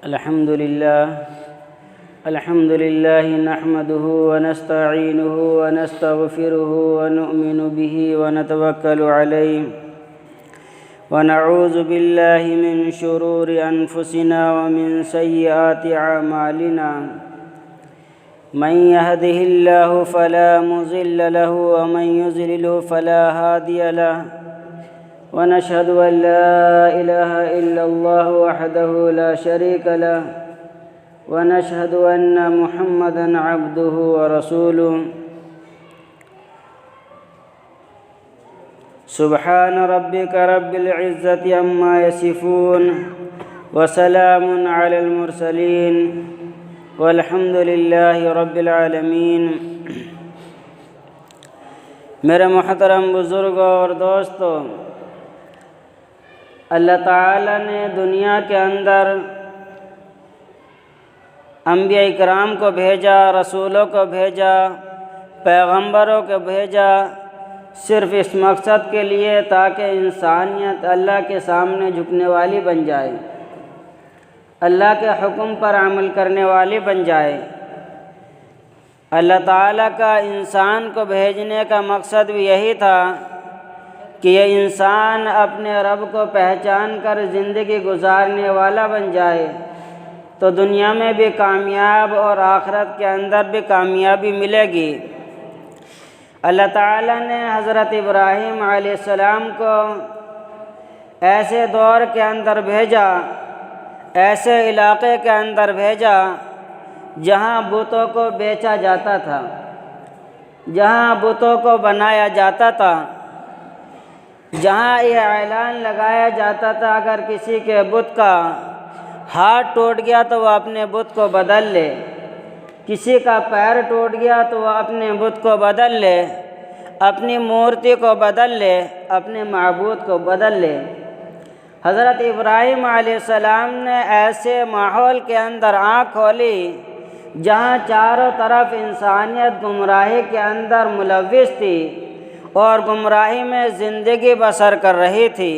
الحمد لله نحمده ونستعينه ونستغفره ونؤمن به ونتوكل عليه ونعوذ بالله من شرور أنفسنا ومن سيئات أعمالنا من يهده الله فلا مضل له ومن يضلل فلا هادي له ونشهد أن لا إله إلا الله وحده لا شريك له ونشهد أن محمدًا عبده ورسوله سبحان ربك رب العزة عما يصفون وسلام على المرسلين والحمد لله رب العالمین۔ میرے محترم بزرگوں اور دوستوں، اللہ تعالیٰ نے دنیا کے اندر انبیاء کرام کو بھیجا، رسولوں کو بھیجا، پیغمبروں کو بھیجا، صرف اس مقصد کے لیے تاکہ انسانیت اللہ کے سامنے جھکنے والی بن جائے، اللہ کے حکم پر عمل کرنے والی بن جائے۔ اللہ تعالیٰ کا انسان کو بھیجنے کا مقصد بھی یہی تھا کہ یہ انسان اپنے رب کو پہچان کر زندگی گزارنے والا بن جائے تو دنیا میں بھی کامیاب اور آخرت کے اندر بھی کامیابی ملے گی۔ اللہ تعالیٰ نے حضرت ابراہیم علیہ السلام کو ایسے دور کے اندر بھیجا، ایسے علاقے کے اندر بھیجا جہاں بتوں کو بیچا جاتا تھا، جہاں بتوں کو بنایا جاتا تھا، جہاں یہ اعلان لگایا جاتا تھا اگر کسی کے بت کا ہاتھ ٹوٹ گیا تو وہ اپنے بت کو بدل لے، کسی کا پیر ٹوٹ گیا تو وہ اپنے بت کو بدل لے، اپنی مورتی کو بدل لے، اپنے معبود کو بدل لے۔ حضرت ابراہیم علیہ السلام نے ایسے ماحول کے اندر آنکھ کھولی جہاں چاروں طرف انسانیت گمراہی کے اندر ملوث تھی اور گمراہی میں زندگی بسر کر رہی تھی۔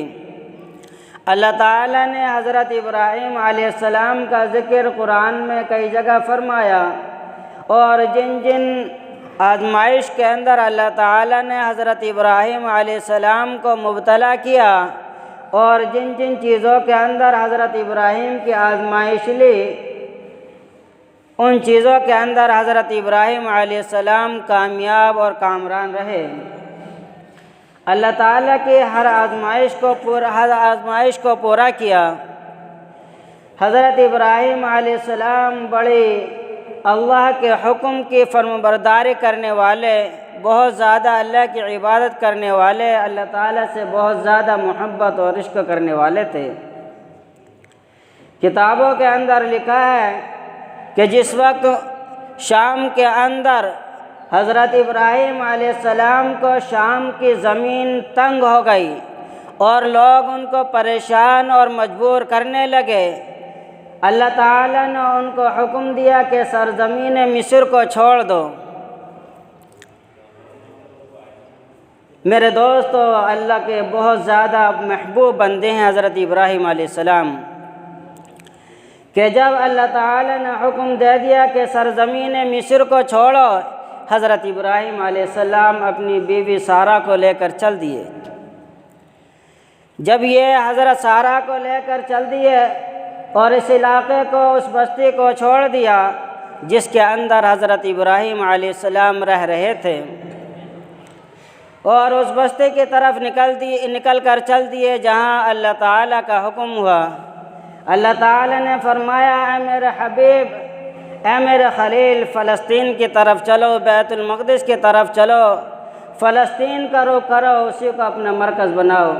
اللہ تعالیٰ نے حضرت ابراہیم علیہ السلام کا ذکر قرآن میں کئی جگہ فرمایا، اور جن جن آزمائش کے اندر اللہ تعالیٰ نے حضرت ابراہیم علیہ السلام کو مبتلا کیا اور جن جن چیزوں کے اندر حضرت ابراہیم کی آزمائش لی، ان چیزوں کے اندر حضرت ابراہیم علیہ السلام کامیاب اور کامران رہے۔ اللہ تعالیٰ کی ہر آزمائش کو پورا کیا۔ حضرت ابراہیم علیہ السلام بڑی اللہ کے حکم کی فرمانبرداری کرنے والے، بہت زیادہ اللہ کی عبادت کرنے والے، اللہ تعالیٰ سے بہت زیادہ محبت اور عشق کرنے والے تھے۔ کتابوں کے اندر لکھا ہے کہ جس وقت شام کے اندر حضرت ابراہیم علیہ السلام کو شام کی زمین تنگ ہو گئی اور لوگ ان کو پریشان اور مجبور کرنے لگے، اللہ تعالیٰ نے ان کو حکم دیا کہ سرزمین مصر کو چھوڑ دو۔ میرے دوستو، اللہ کے بہت زیادہ محبوب بندے ہیں حضرت ابراہیم علیہ السلام، کہ جب اللہ تعالیٰ نے حکم دے دیا کہ سرزمین مصر کو چھوڑو، حضرت ابراہیم علیہ السلام اپنی بیوی سارہ کو لے کر چل دیے۔ جب یہ حضرت سارہ کو لے کر چل دیے اور اس علاقے کو، اس بستی کو چھوڑ دیا جس کے اندر حضرت ابراہیم علیہ السلام رہ رہے تھے، اور اس بستی کی طرف نکل کر چل دیے جہاں اللہ تعالیٰ کا حکم ہوا۔ اللہ تعالیٰ نے فرمایا، اے میرے حبیب، اے میرے خلیل، فلسطین کی طرف چلو، بیت المقدس کی طرف چلو، فلسطین کا رخ کرو، اسی کو اپنا مرکز بناؤ۔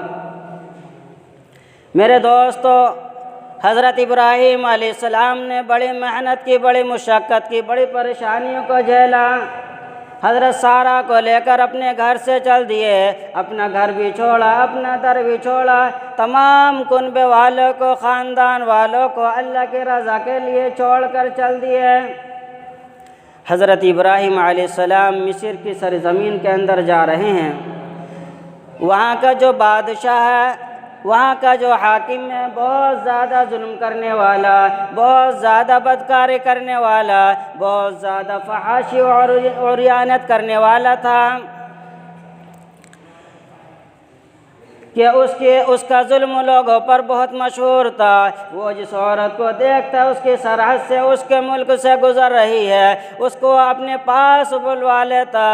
میرے دوستو، حضرت ابراہیم علیہ السلام نے بڑی محنت کی، بڑی مشقت کی، بڑی پریشانیوں کو جھیلا۔ حضرت سارہ کو لے کر اپنے گھر سے چل دیے، اپنا گھر بھی چھوڑا، اپنا در بھی چھوڑا، تمام کنبے والوں کو، خاندان والوں کو اللہ کی رضا کے لیے چھوڑ کر چل دیے۔ حضرت ابراہیم علیہ السلام مصر کی سرزمین کے اندر جا رہے ہیں۔ وہاں کا جو بادشاہ ہے وہاں کا جو حاکم ہے بہت زیادہ ظلم کرنے والا، بہت زیادہ بدکاری کرنے والا، بہت زیادہ فحاشی اور عریانت کرنے والا تھا کہ اس کا ظلم لوگوں پر بہت مشہور تھا۔ وہ جس عورت کو دیکھتا ہے اس کی سرحد سے، اس کے ملک سے گزر رہی ہے، اس کو اپنے پاس بلوا لیتا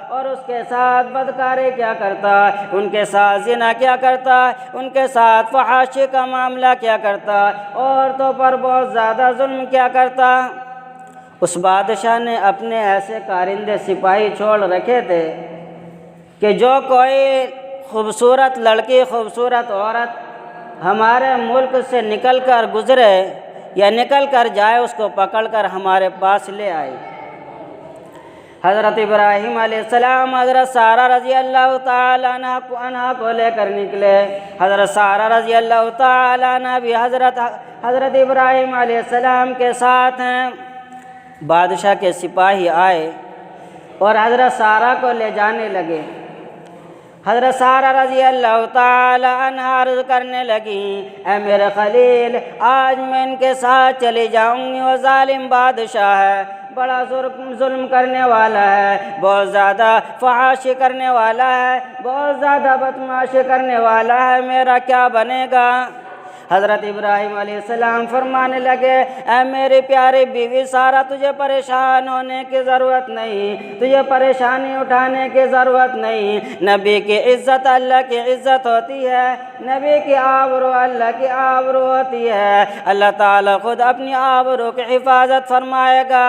اور اس کے ساتھ بدکاری کیا کرتا، ان کے ساتھ زنا کیا کرتا، ان کے ساتھ فحاشی کا معاملہ کیا کرتا، عورتوں پر بہت زیادہ ظلم کیا کرتا۔ اس بادشاہ نے اپنے ایسے کارندے سپاہی چھوڑ رکھے تھے کہ جو کوئی خوبصورت لڑکی، خوبصورت عورت ہمارے ملک سے نکل کر گزرے یا نکل کر جائے، اس کو پکڑ کر ہمارے پاس لے آئی۔ حضرت ابراہیم علیہ السلام حضرت سارہ رضی اللہ تعالیٰ عنہ کو لے کر نکلے۔ حضرت سارہ رضی اللہ تعالیٰ عنہ بھی حضرت ابراہیم علیہ السلام کے ساتھ ہیں۔ بادشاہ کے سپاہی آئے اور حضرت سارہ کو لے جانے لگے۔ حضرت سارہ رضی اللہ تعالی عنہ عرض کرنے لگیں، اے میرے خلیل، آج میں ان کے ساتھ چلی جاؤں گی، وہ ظالم بادشاہ ہے، بڑا ظلم کرنے والا ہے، بہت زیادہ فحاشی کرنے والا ہے، بہت زیادہ بدمعاشی کرنے والا ہے، میرا کیا بنے گا؟ حضرت ابراہیم علیہ السلام فرمانے لگے، اے میری پیاری بیوی سارہ، تجھے پریشان ہونے کی ضرورت نہیں، تجھے پریشانی اٹھانے کی ضرورت نہیں۔ نبی کی عزت اللہ کی عزت ہوتی ہے، نبی کی آبرو اللہ کی آبرو ہوتی ہے، اللہ تعالیٰ خود اپنی آبرو کی حفاظت فرمائے گا۔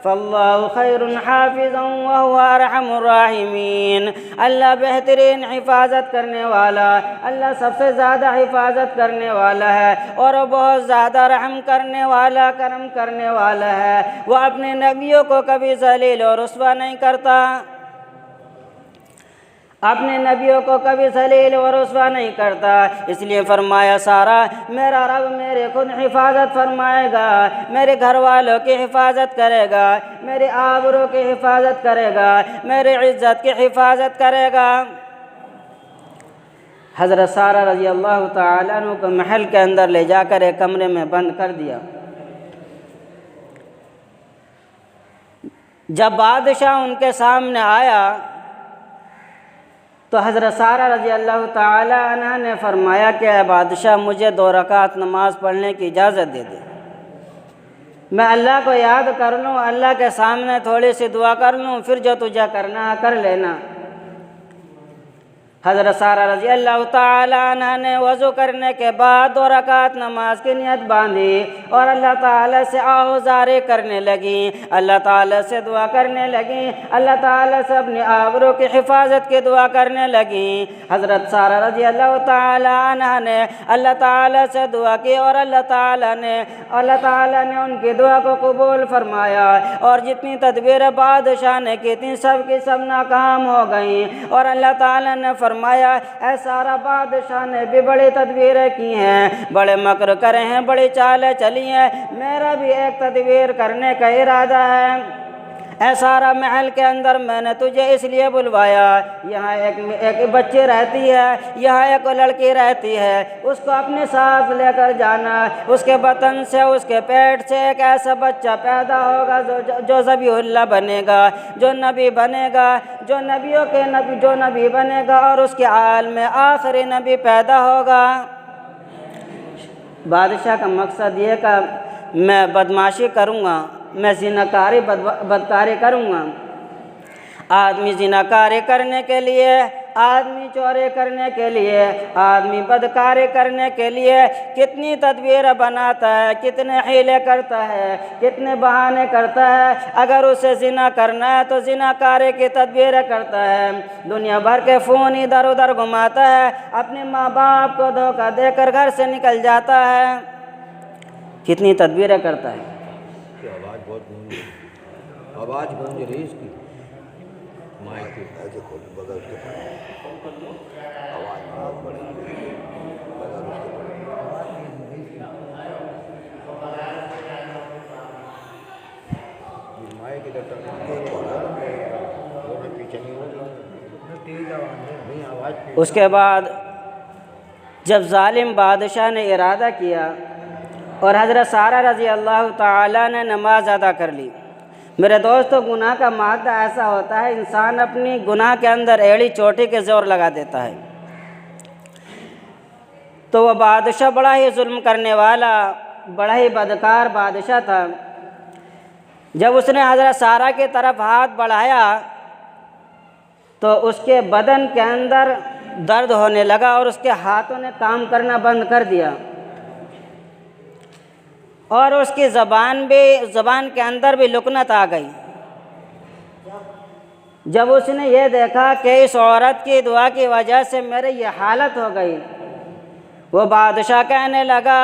فاللہ خیر حافظا وهو ارحم الراحمین، اللہ بہترین حفاظت کرنے والا، اللہ سب سے زیادہ حفاظت کرنے والا ہے اور وہ بہت زیادہ رحم کرنے والا، کرم کرنے والا ہے۔ وہ اپنے نبیوں کو کبھی ذلیل اور رسوا نہیں کرتا، اپنے نبیوں کو کبھی ذلیل و رسوا نہیں کرتا۔ اس لیے فرمایا سارہ، میرا رب میرے خود حفاظت فرمائے گا، میرے گھر والوں کی حفاظت کرے گا، میرے آبرو کی حفاظت کرے گا، میری عزت کی حفاظت کرے گا۔ حضرت سارہ رضی اللہ تعالیٰ عنہ کو محل کے اندر لے جا کر ایک کمرے میں بند کر دیا۔ جب بادشاہ ان کے سامنے آیا تو حضرت سارہ رضی اللہ تعالی عنہ نے فرمایا کہ اے بادشاہ، مجھے 2 رکعت نماز پڑھنے کی اجازت دے دے، میں اللہ کو یاد کر لوں، اللہ کے سامنے تھوڑی سی دعا کر لوں، پھر جو تجھے کرنا ہے کر لینا۔ حضرت سارہ رضی اللہ تعالی عنہ نے وضو کرنے کے بعد 2 رکعت نماز کی نیت باندھی اور اللہ تعالیٰ سے آہوزاری کرنے لگیں، اللہ تعالیٰ سے دعا کرنے لگیں، اللہ تعالیٰ سے اپنی آبرو کی حفاظت کی دعا کرنے لگیں۔ حضرت سارہ رضی اللہ تعالی عنہ نے اللہ تعالیٰ سے دعا کی اور اللہ تعالیٰ نے ان کی دعا کو قبول فرمایا، اور جتنی تدبیر بادشاہ نے کی تھیں سب کی سب ناکام ہو گئیں، اور اللہ تعالیٰ نے فرمایا، اے سارا، بادشاہ نے بھی بڑی تدبیریں کی ہیں، بڑے مکر کرے ہیں، بڑی چالیں چلی ہیں، میرا بھی ایک تدبیر کرنے کا ارادہ ہے۔ اے سارا، محل کے اندر میں نے تجھے اس لیے بلوایا، یہاں ایک بچی رہتی ہے، یہاں ایک لڑکی رہتی ہے، اس کو اپنے ساتھ لے کر جانا، اس کے بطن سے، اس کے پیٹ سے ایک ایسا بچہ پیدا ہوگا جو ذبیح اللہ بنے گا، جو نبی بنے گا، جو نبیوں کے نبی، جو نبی بنے گا، اور اس کے حال میں آخری نبی پیدا ہوگا۔ بادشاہ کا مقصد یہ کہ میں بدمعاشی کروں گا، میں زناکاری بدکاری کروں گا۔ آدمی زناکاری کرنے کے لیے، آدمی چوری کرنے کے لیے، آدمی بدکاری کرنے کے لیے کتنی تدبیر بناتا ہے، کتنے حیلے کرتا ہے، کتنے بہانے کرتا ہے۔ اگر اسے زنا کرنا ہے تو زناکاری کی تدبیر کرتا ہے، دنیا بھر کے فون ادھر ادھر گھماتا ہے، اپنے ماں باپ کو دھوکہ دے کر گھر سے نکل جاتا ہے، کتنی تدبیریں کرتا ہے۔ آواز گونج رہی اس کی مائک کی ایسے کھول بغل کے آواز بہت بڑی مائک ادھر پیچھے نہیں ہوگی، اس کے بعد جب ظالم بادشاہ نے ارادہ کیا اور حضرت سارہ رضی اللہ تعالیٰ نے نماز ادا کر لی، میرے دوستو گناہ کا مادہ ایسا ہوتا ہے، انسان اپنی گناہ کے اندر ایڑی چوٹی کے زور لگا دیتا ہے۔ تو وہ بادشاہ بڑا ہی ظلم کرنے والا، بڑا ہی بدکار بادشاہ تھا۔ جب اس نے حضرت سارہ کی طرف ہاتھ بڑھایا تو اس کے بدن کے اندر درد ہونے لگا اور اس کے ہاتھوں نے کام کرنا بند کر دیا، اور اس کی زبان کے اندر بھی لکنت آ گئی۔ جب اس نے یہ دیکھا کہ اس عورت کی دعا کی وجہ سے میرے یہ حالت ہو گئی، وہ بادشاہ کہنے لگا،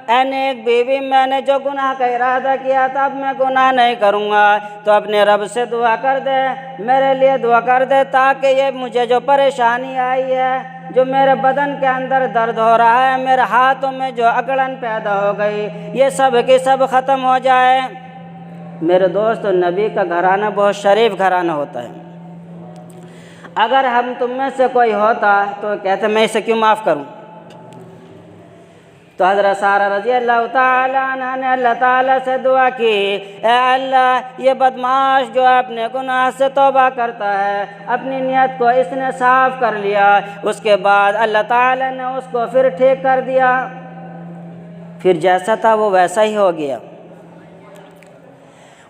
اے نیک بیوی، میں نے جو گناہ کا ارادہ کیا تھا اب میں گناہ نہیں کروں گا، تو اپنے رب سے دعا کر دے، میرے لیے دعا کر دے، تاکہ یہ مجھے جو پریشانی آئی ہے، جو میرے بدن کے اندر درد ہو رہا ہے، میرے ہاتھوں میں جو اکڑن پیدا ہو گئی، یہ سب کی سب ختم ہو جائے۔ میرے دوست، نبی کا گھرانہ بہت شریف گھرانہ ہوتا ہے۔ اگر ہم تم میں سے کوئی ہوتا تو کہتے میں اسے کیوں معاف کروں؟ تو حضرت سارہ رضی اللہ تعالیٰ عنہ نے اللہ تعالیٰ سے دعا کی، اے اللہ، یہ بدمعاش جو اپنے گناہ سے توبہ کرتا ہے، اپنی نیت کو اس نے صاف کر لیا۔ اس کے بعد اللہ تعالیٰ نے اس کو پھر ٹھیک کر دیا، پھر جیسا تھا وہ ویسا ہی ہو گیا۔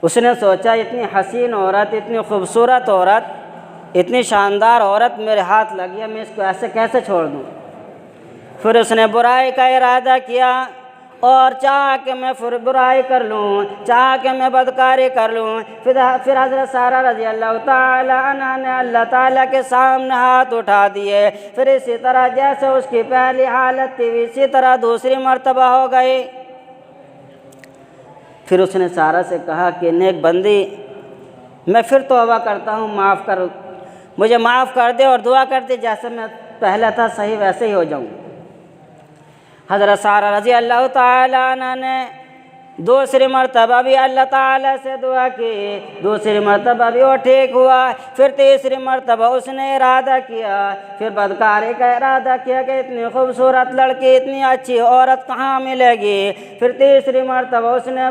اس نے سوچا، اتنی حسین عورت، اتنی خوبصورت عورت، اتنی شاندار عورت میرے ہاتھ لگی ہے، میں اس کو ایسے کیسے چھوڑ دوں؟ پھر اس نے برائی کا ارادہ کیا، اور چاہا کہ میں پھر برائی کر لوں، چاہا کہ میں بدکاری کر لوں۔ پھر حضرت سارہ رضی اللہ تعالیٰ عنہ نے اللہ تعالیٰ کے سامنے ہاتھ اٹھا دیے، پھر اسی طرح جیسے اس کی پہلی حالت تھی اسی طرح دوسری مرتبہ ہو گئی۔ پھر اس نے سارہ سے کہا کہ نیک بندی، میں پھر توبہ کرتا ہوں، معاف کر، مجھے معاف کر دے اور دعا کر دے جیسے میں پہلا تھا صحیح ویسے ہی ہو جاؤں۔ حضرت سارہ رضی اللہ تعالیٰ عنہ نے دوسری مرتبہ بھی اللہ تعالیٰ سے دعا کی، دوسری مرتبہ بھی وہ ٹھیک ہوا۔ پھر تیسری مرتبہ اس نے ارادہ کیا، پھر بدکاری کا ارادہ کیا کہ اتنی خوبصورت لڑکی، اتنی اچھی عورت کہاں ملے گی۔ پھر تیسری مرتبہ اس نے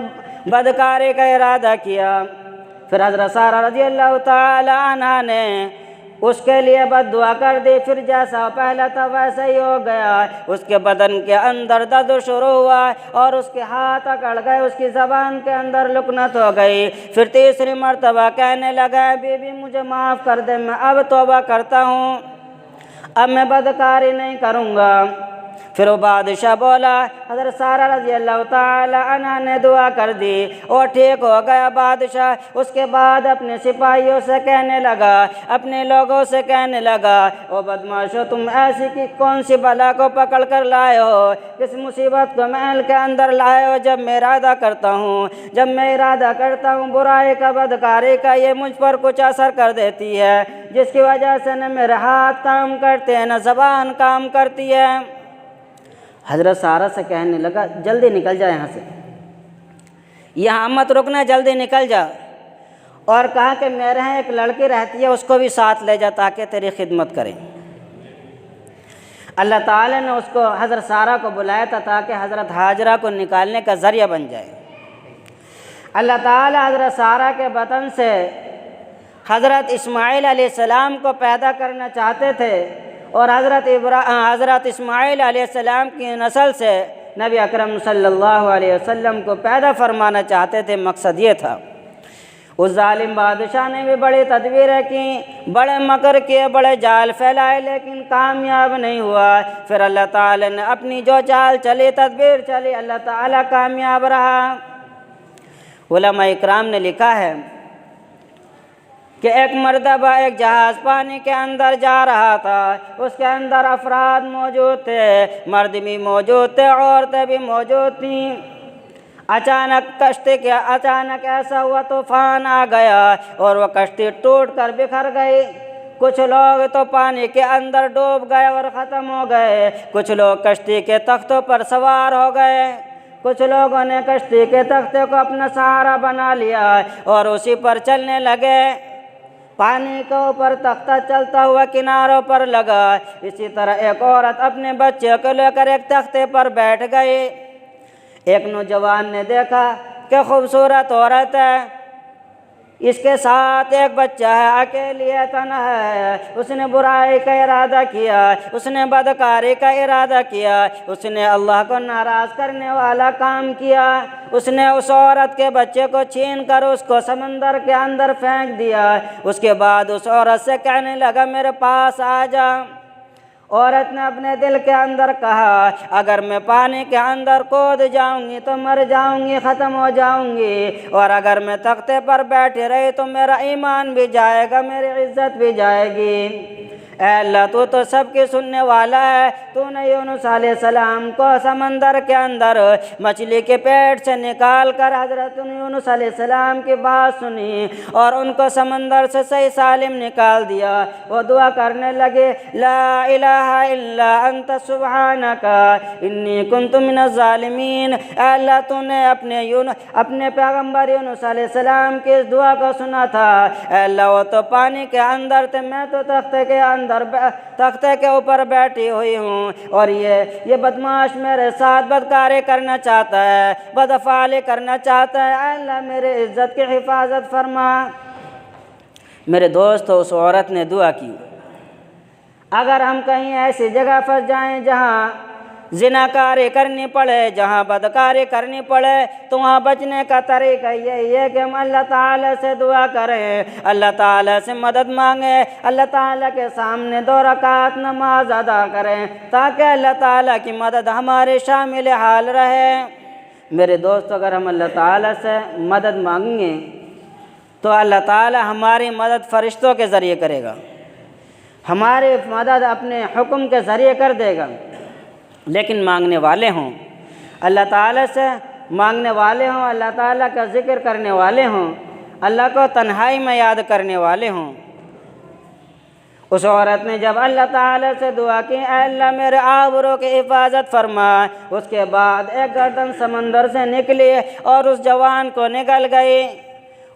بدکاری کا ارادہ کیا۔ پھر حضرت سارہ رضی اللہ تعالیٰ عنہ نے اس کے لیے بد دعا کر دی، پھر جیسا پہلا تھا ویسا ہی ہو گیا۔ اس کے بدن کے اندر درد شروع ہوا اور اس کے ہاتھ اکڑ گئے، اس کی زبان کے اندر لکنت ہو گئی۔ پھر تیسری مرتبہ کہنے لگا، بی بی مجھے معاف کر دے، میں اب توبہ کرتا ہوں، اب میں بدکاری نہیں کروں گا۔ پھر وہ بادشاہ بولا، حضرت سارہ رضی اللہ تعالی عنہ نے دعا کر دی اور ٹھیک ہو گیا بادشاہ۔ اس کے بعد اپنے سپاہیوں سے کہنے لگا، اپنے لوگوں سے کہنے لگا، او بدماشو، تم ایسی کی کون سی بلا کو پکڑ کر لائے ہو، کس مصیبت کو محل کے اندر لائے ہو؟ جب میں ارادہ کرتا ہوں برائی کا، بدکاری کا، یہ مجھ پر کچھ اثر کر دیتی ہے، جس کی وجہ سے نہ میرے ہاتھ کام کرتے ہیں نہ زبان کام کرتی ہے۔ حضرت سارہ سے کہنے لگا، جلدی نکل جا یہاں سے، یہاں مت رکنا، جلدی نکل جا۔ اور کہا کہ میرے یہاں ایک لڑکی رہتی ہے، اس کو بھی ساتھ لے جا تاکہ تیری خدمت کریں۔ اللہ تعالیٰ نے اس کو، حضرت سارہ کو بلایا تھا تاکہ حضرت ہاجرہ کو نکالنے کا ذریعہ بن جائے۔ اللہ تعالیٰ حضرت سارہ کے بطن سے حضرت اسماعیل علیہ السلام کو پیدا کرنا چاہتے تھے، اور حضرت اسماعیل علیہ السلام کی نسل سے نبی اکرم صلی اللہ علیہ وسلم کو پیدا فرمانا چاہتے تھے۔ مقصد یہ تھا۔ اس ظالم بادشاہ نے بھی بڑی تدبیریں کی، بڑے مکر کیے، بڑے جال پھیلائے، لیکن کامیاب نہیں ہوا۔ پھر اللہ تعالیٰ نے اپنی جو چال چلی، تدبیر چلی، اللہ تعالیٰ کامیاب رہا۔ علماء اکرام نے لکھا ہے کہ ایک مرتبہ ایک جہاز پانی کے اندر جا رہا تھا، اس کے اندر افراد موجود تھے، مرد بھی موجود تھے، عورتیں بھی موجود تھیں۔ اچانک ایسا ہوا، طوفان آ گیا اور وہ کشتی ٹوٹ کر بکھر گئی۔ کچھ لوگ تو پانی کے اندر ڈوب گئے اور ختم ہو گئے، کچھ لوگ کشتی کے تختوں پر سوار ہو گئے، کچھ لوگوں نے کشتی کے تختے کو اپنا سہارا بنا لیا اور اسی پر چلنے لگے۔ پانی کے اوپر تختہ چلتا ہوا کناروں پر لگا، اسی طرح ایک عورت اپنے بچے کو لے کر ایک تختے پر بیٹھ گئی۔ ایک نوجوان نے دیکھا کہ خوبصورت عورت ہے، اس کے ساتھ ایک بچہ ہے، اکیلی ہے، تنہا ہے۔ اس نے برائی کا ارادہ کیا، اس نے بدکاری کا ارادہ کیا، اس نے اللہ کو ناراض کرنے والا کام کیا۔ اس نے اس عورت کے بچے کو چھین کر اس کو سمندر کے اندر پھینک دیا۔ اس کے بعد اس عورت سے کہنے لگا میرے پاس آ جا۔ عورت نے اپنے دل کے اندر کہا اگر میں پانی کے اندر کود جاؤں گی تو مر جاؤں گی، ختم ہو جاؤں گی، اور اگر میں تختے پر بیٹھی رہی تو میرا ایمان بھی جائے گا، میری عزت بھی جائے گی۔ اے اللہ تو سب کی سننے والا ہے، تو نے یونس علیہ السلام کو سمندر کے اندر مچھلی کے پیٹ سے نکال کر حضرت یونس علیہ السلام کی بات سنی اور ان کو سمندر سے صحیح سالم نکال دیا۔ وہ دعا کرنے لگے لا الہ الا انت سبحانک انی کنت من الظالمین۔ اے اللہ تو نے اپنے پیغمبر یونس علیہ السلام کی اس دعا کو سنا تھا۔ اے اللہ وہ تو پانی کے اندر تھے، میں تو تختے کے اوپر بیٹھی ہوئی ہوں، اور یہ بدماش میرے ساتھ بدکاری کرنا چاہتا ہے، بدافعالی کرنا چاہتا ہے۔ اے اللہ میرے عزت کی حفاظت فرما۔ میرے دوست اس عورت نے دعا کی۔ اگر ہم کہیں ایسی جگہ پھنس جائیں جہاں زناکاری کرنی پڑے، جہاں بدکاری کرنی پڑے، تو وہاں بچنے کا طریقہ یہی ہے کہ ہم اللہ تعالیٰ سے دعا کریں، اللہ تعالیٰ سے مدد مانگیں، اللہ تعالیٰ کے سامنے 2 رکعت نماز ادا کریں تاکہ اللہ تعالیٰ کی مدد ہمارے شامل حال رہے۔ میرے دوست اگر ہم اللہ تعالیٰ سے مدد مانگیں گے تو اللہ تعالیٰ ہماری مدد فرشتوں کے ذریعے کرے گا، ہماری مدد اپنے حکم کے ذریعے کر دے گا، لیکن مانگنے والے ہوں، اللہ تعالیٰ سے مانگنے والے ہوں، اللہ تعالیٰ کا ذکر کرنے والے ہوں، اللہ کو تنہائی میں یاد کرنے والے ہوں۔ اس عورت نے جب اللہ تعالیٰ سے دعا کی اے اللہ میرے آبرو کی حفاظت فرما، اس کے بعد ایک گردن سمندر سے نکلی اور اس جوان کو نگل گئی۔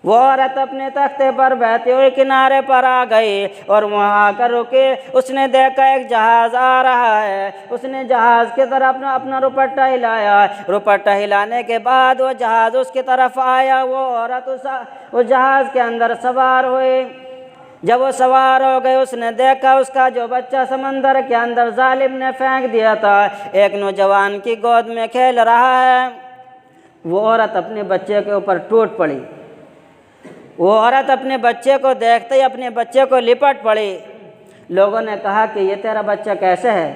وہ عورت اپنے تختے پر بیٹھی ہوئی کنارے پر آ گئی اور وہاں آ کر رکی۔ اس نے دیکھا ایک جہاز آ رہا ہے، اس نے جہاز کی طرف اپنا روپٹہ ہلایا، روپٹہ ہلانے کے بعد وہ جہاز اس کی طرف آیا۔ وہ عورت اس جہاز کے اندر سوار ہوئی۔ جب وہ سوار ہو گئی اس نے دیکھا اس کا جو بچہ سمندر کے اندر ظالم نے پھینک دیا تھا ایک نوجوان کی گود میں کھیل رہا ہے۔ وہ عورت اپنے بچے کے اوپر ٹوٹ پڑی۔ وہ عورت اپنے بچے کو دیکھتے ہی اپنے بچے کو لپٹ پڑی۔ لوگوں نے کہا کہ یہ تیرا بچہ کیسے ہے؟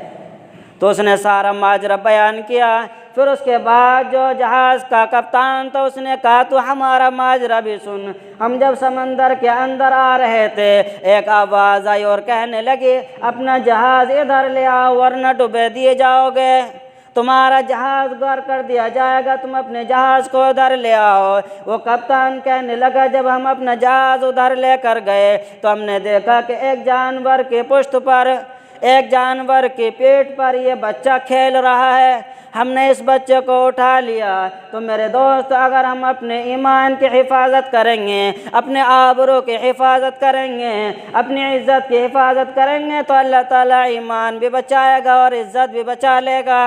تو اس نے سارا ماجرا بیان کیا۔ پھر اس کے بعد جو جہاز کا کپتان تھا اس نے کہا تو ہمارا ماجرا بھی سن۔ ہم جب سمندر کے اندر آ رہے تھے ایک آواز آئی اور کہنے لگی اپنا جہاز ادھر لے آؤ ورنہ ڈبے دیے جاؤ گے، تمہارا جہاز غرق کر دیا جائے گا، تم اپنے جہاز کو ادھر لے آؤ۔ وہ کپتان کہنے لگا جب ہم اپنا جہاز ادھر لے کر گئے تو ہم نے دیکھا کہ ایک جانور کی پشت پر، ایک جانور کی پیٹھ پر یہ بچہ کھیل رہا ہے۔ ہم نے اس بچے کو اٹھا لیا۔ تو میرے دوست اگر ہم اپنے ایمان کی حفاظت کریں گے، اپنے آبرو کی حفاظت کریں گے، اپنی عزت کی حفاظت کریں گے تو اللہ تعالیٰ ایمان بھی بچائے گا اور عزت بھی بچا لے گا۔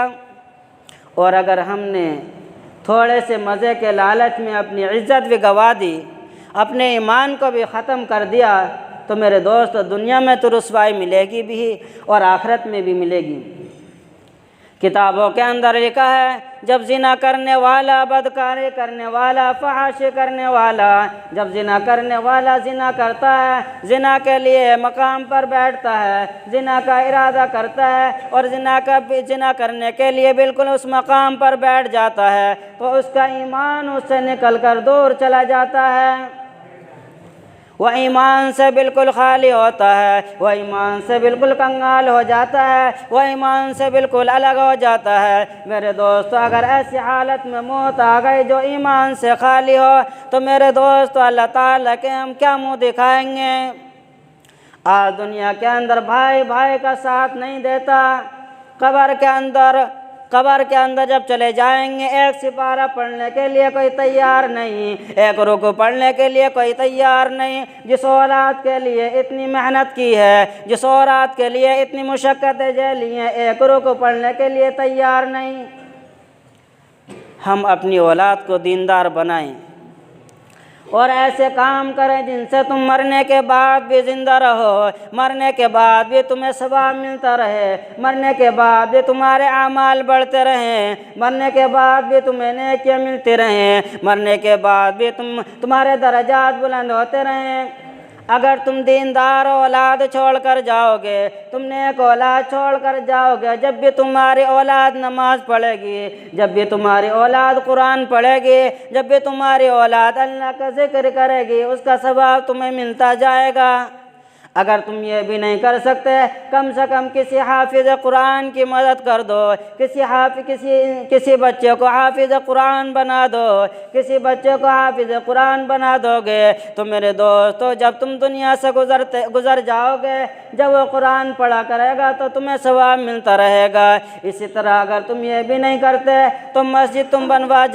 اور اگر ہم نے تھوڑے سے مزے کے لالچ میں اپنی عزت بھی گوا دی، اپنے ایمان کو بھی ختم کر دیا تو میرے دوست دنیا میں تو رسوائی ملے گی بھی اور آخرت میں بھی ملے گی۔ کتابوں کے اندر لکھا ہے جب زنا کرنے والا، بدکاری کرنے والا، فحاشی کرنے والا، جب زنا کرنے والا زنا کرتا ہے، زنا کے لیے مقام پر بیٹھتا ہے، زنا کا ارادہ کرتا ہے اور زنا کرنے کے لیے بالکل اس مقام پر بیٹھ جاتا ہے تو اس کا ایمان اس سے نکل کر دور چلا جاتا ہے۔ وہ ایمان سے بالکل خالی ہوتا ہے، وہ ایمان سے بالکل کنگال ہو جاتا ہے، وہ ایمان سے بالکل الگ ہو جاتا ہے۔ میرے دوستو اگر ایسی حالت میں موت آ گئی جو ایمان سے خالی ہو تو میرے دوستو اللہ تعالیٰ کے ہم کیا منہ دکھائیں گے؟ آج دنیا کے اندر بھائی بھائی کا ساتھ نہیں دیتا، قبر کے اندر قبر کے اندر جب چلے جائیں گے ایک سپارہ پڑھنے کے لیے کوئی تیار نہیں، ایک رکوع پڑھنے کے لیے کوئی تیار نہیں۔ جس اولاد کے لیے اتنی محنت کی ہے، جس اولاد کے لیے اتنی مشقتیں جھیلی ہیں، ایک رکوع پڑھنے کے لیے تیار نہیں۔ ہم اپنی اولاد کو دیندار بنائیں اور ایسے کام کریں جن سے تم مرنے کے بعد بھی زندہ رہو، مرنے کے بعد بھی تمہیں ثواب ملتا رہے، مرنے کے بعد بھی تمہارے اعمال بڑھتے رہیں، مرنے کے بعد بھی تمہیں نیکیاں ملتی رہیں، مرنے کے بعد بھی تمہارے درجات بلند ہوتے رہیں۔ اگر تم دیندار اولاد چھوڑ کر جاؤ گے، تم نیک اولاد چھوڑ کر جاؤ گے، جب بھی تمہاری اولاد نماز پڑھے گی، جب بھی تمہاری اولاد قرآن پڑھے گی، جب بھی تمہاری اولاد اللہ کا ذکر کرے گی، اس کا ثواب تمہیں ملتا جائے گا۔ اگر تم یہ بھی نہیں کر سکتے، کم سے کم کسی حافظ قرآن کی مدد کر دو، کسی بچے کو حافظ قرآن بنا دو، کسی بچے کو حافظ قرآن بنا دو گے تو میرے دوستو جب تم دنیا سے گزر جاؤ گے، جب وہ قرآن پڑھا کرے گا تو تمہیں ثواب ملتا رہے گا۔ اسی طرح اگر تم یہ بھی نہیں کرتے تو مسجد تم بنوا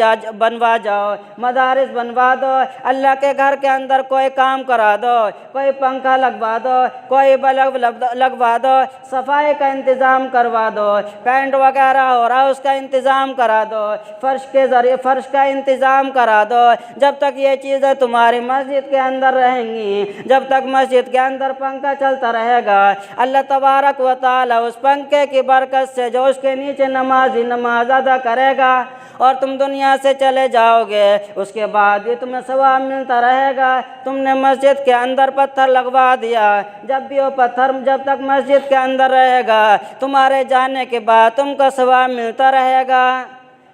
جاؤ، مدارس بنوا دو، اللہ کے گھر کے اندر کوئی کام کرا دو، کوئی پنکھا لگوا دو، کوئی بلب لگوا دو، صفائی کا انتظام کروا دو، پینٹ وغیرہ ہو رہا اس کا انتظام کرا دو، فرش کا انتظام کرا دو۔ جب تک یہ چیزیں تمہاری مسجد کے اندر رہیں گی، جب تک مسجد کے اندر پنکھا چلتا رہے گا، اللہ تبارک و تعالی اس پنکھے کی برکت سے جو اس کے نیچے نمازی نماز ادا کرے گا اور تم دنیا سے چلے جاؤ گے، اس کے بعد بھی تمہیں ثواب ملتا رہے گا۔ تم نے مسجد کے اندر پتھر لگوا دیا، جب بھی وہ پتھر جب تک مسجد کے اندر رہے گا، تمہارے جانے کے بعد تم کو ثواب ملتا رہے گا۔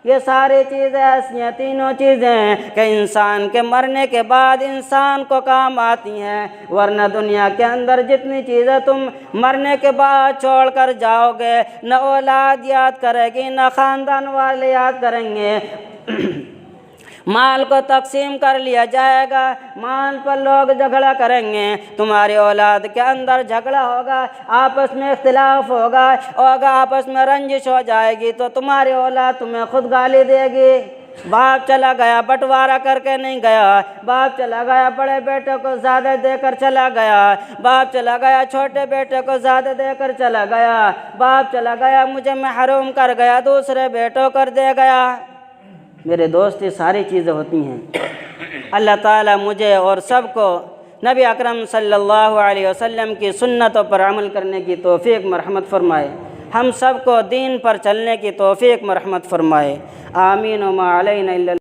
یہ ساری چیزیں ایسی ہیں، تینوں چیزیں کہ انسان کے مرنے کے بعد انسان کو کام آتی ہیں، ورنہ دنیا کے اندر جتنی چیزیں تم مرنے کے بعد چھوڑ کر جاؤ گے، نہ اولاد یاد کرے گی، نہ خاندان والے یاد کریں گے۔ مال کو تقسیم کر لیا جائے گا، مال پر لوگ جھگڑا کریں گے، تمہاری اولاد کے اندر جھگڑا ہوگا، آپس میں اختلاف ہوگا، اور آپس میں رنجش ہو جائے گی تو تمہاری اولاد تمہیں خود گالی دے گی۔ باپ چلا گیا بٹوارہ کر کے نہیں گیا، باپ چلا گیا بڑے بیٹے کو زیادہ دے کر چلا گیا، باپ چلا گیا چھوٹے بیٹے کو زیادہ دے کر چلا گیا، باپ چلا گیا مجھے محروم کر گیا، دوسرے بیٹوں کر دے گیا۔ میرے دوست یہ ساری چیزیں ہوتی ہیں۔ اللہ تعالیٰ مجھے اور سب کو نبی اکرم صلی اللہ علیہ وسلم کی سنتوں پر عمل کرنے کی توفیق مرحمت فرمائے، ہم سب کو دین پر چلنے کی توفیق مرحمت فرمائے، آمین وما علینا الا